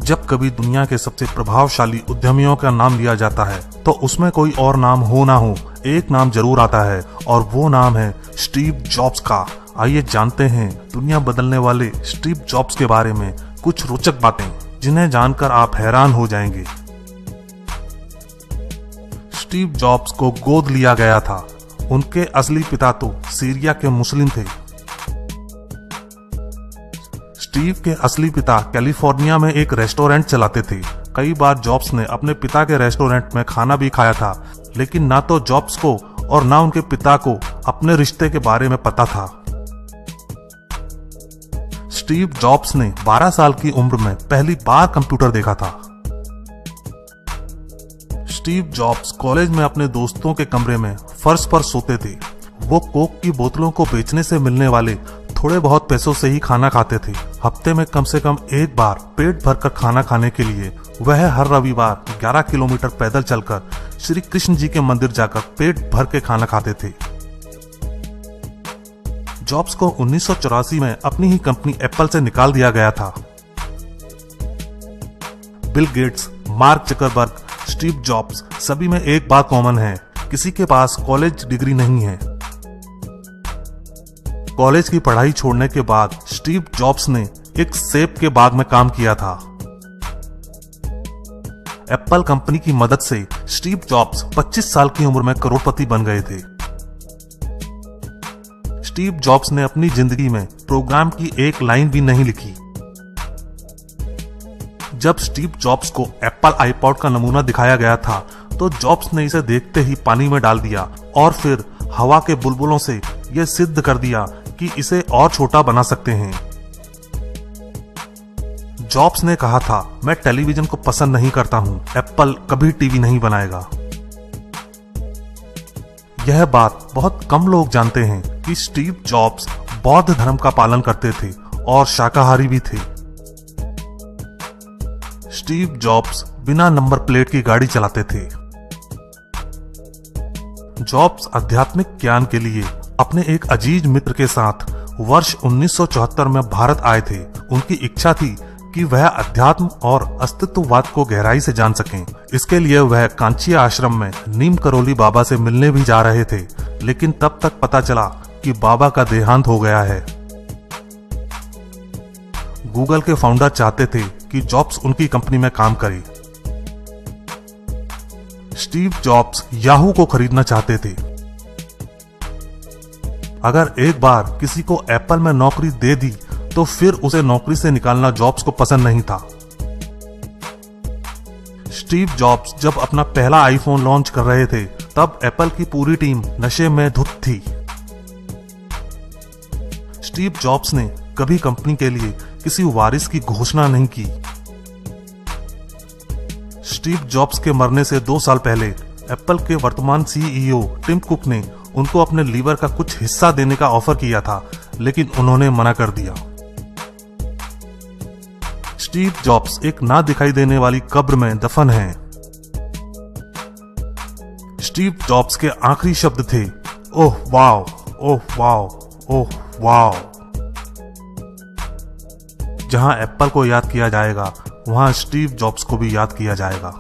जब कभी दुनिया के सबसे प्रभावशाली उद्यमियों का नाम लिया जाता है तो उसमें कोई और नाम हो ना हो, एक नाम जरूर आता है और वो नाम है स्टीव जॉब्स का। आइए जानते हैं दुनिया बदलने वाले स्टीव जॉब्स के बारे में कुछ रोचक बातें जिन्हें जानकर आप हैरान हो जाएंगे। स्टीव जॉब्स को गोद लिया गया था। उनके असली पिता तो सीरिया के मुस्लिम थे। स्टीव के असली पिता कैलिफोर्निया में एक रेस्टोरेंट चलाते थे। कई बार जॉब्स ने अपने पिता के रेस्टोरेंट में खाना भी खाया था, लेकिन ना तो जॉब्स को और ना उनके पिता को अपने रिश्ते के बारे में पता था। स्टीव जॉब्स ने 12 साल की उम्र में पहली बार कंप्यूटर देखा था। स्टीव जॉब्स कॉलेज में अपने दोस्तों के कमरे में फर्श पर सोते थे। वो कोक की बोतलों को बेचने से मिलने वाले थोड़े बहुत पैसों से ही खाना खाते थे। हफ्ते में कम से कम एक बार पेट भरकर खाना खाने के लिए वह हर रविवार 11 किलोमीटर पैदल चलकर श्री कृष्ण जी के मंदिर जाकर पेट भर के खाना खाते थे। जॉब्स को 1984 में अपनी ही कंपनी एप्पल से निकाल दिया गया था। Bill Gates, mark Zuckerberg, Steve jobs सभी में एक बात कॉमन है, किसी के पास कॉलेज डिग्री नहीं है। कॉलेज की पढ़ाई छोड़ने के बाद स्टीव जॉब्स ने एक सेब के बाग में काम किया था। एप्पल कंपनी की मदद से स्टीव जॉब्स 25 साल की उम्र में करोड़पति बन गए थे। स्टीव जॉब्स ने अपनी जिंदगी में प्रोग्राम की एक लाइन भी नहीं लिखी। जब स्टीव जॉब्स को एप्पल आईपॉड का नमूना दिखाया गया था तो जॉब्स ने इसे देखते ही पानी में डाल दिया और फिर हवा के बुलबुलों से यह सिद्ध कर दिया कि इसे और छोटा बना सकते हैं। जॉब्स ने कहा था, मैं टेलीविजन को पसंद नहीं करता हूं, एप्पल कभी टीवी नहीं बनाएगा। यह बात बहुत कम लोग जानते हैं कि स्टीव जॉब्स बौद्ध धर्म का पालन करते थे और शाकाहारी भी थे। स्टीव जॉब्स बिना नंबर प्लेट की गाड़ी चलाते थे। जॉब्स आध्यात्मिक ज्ञान के लिए अपने एक अजीज मित्र के साथ वर्ष 1974 में भारत आए थे। उनकी इच्छा थी कि वह अध्यात्म और अस्तित्ववाद को गहराई से जान सकें। इसके लिए वह कांची आश्रम में नीम करोली बाबा से मिलने भी जा रहे थे, लेकिन तब तक पता चला कि बाबा का देहांत हो गया है। गूगल के फाउंडर चाहते थे कि जॉब्स उनकी कंपनी में काम करे। स्टीव जॉब्स याहू को खरीदना चाहते थे। अगर एक बार किसी को एप्पल में नौकरी दे दी तो फिर उसे नौकरी से निकालना जॉब्स को पसंद नहीं था। स्टीव जॉब्स जब अपना पहला आईफोन लॉन्च कर रहे थे तब एप्पल की पूरी टीम नशे में धुत थी। स्टीव जॉब्स ने कभी कंपनी के लिए किसी वारिस की घोषणा नहीं की। स्टीव जॉब्स के मरने से 2 साल पहले एप्पल के वर्तमान सीईओ टिम कुक ने उनको अपने लीवर का कुछ हिस्सा देने का ऑफर किया था, लेकिन उन्होंने मना कर दिया। स्टीव जॉब्स एक ना दिखाई देने वाली कब्र में दफन हैं। स्टीव जॉब्स के आखिरी शब्द थे, oh wow, oh wow, oh wow. जहां एप्पल को याद किया जाएगा, वहां स्टीव जॉब्स को भी याद किया जाएगा।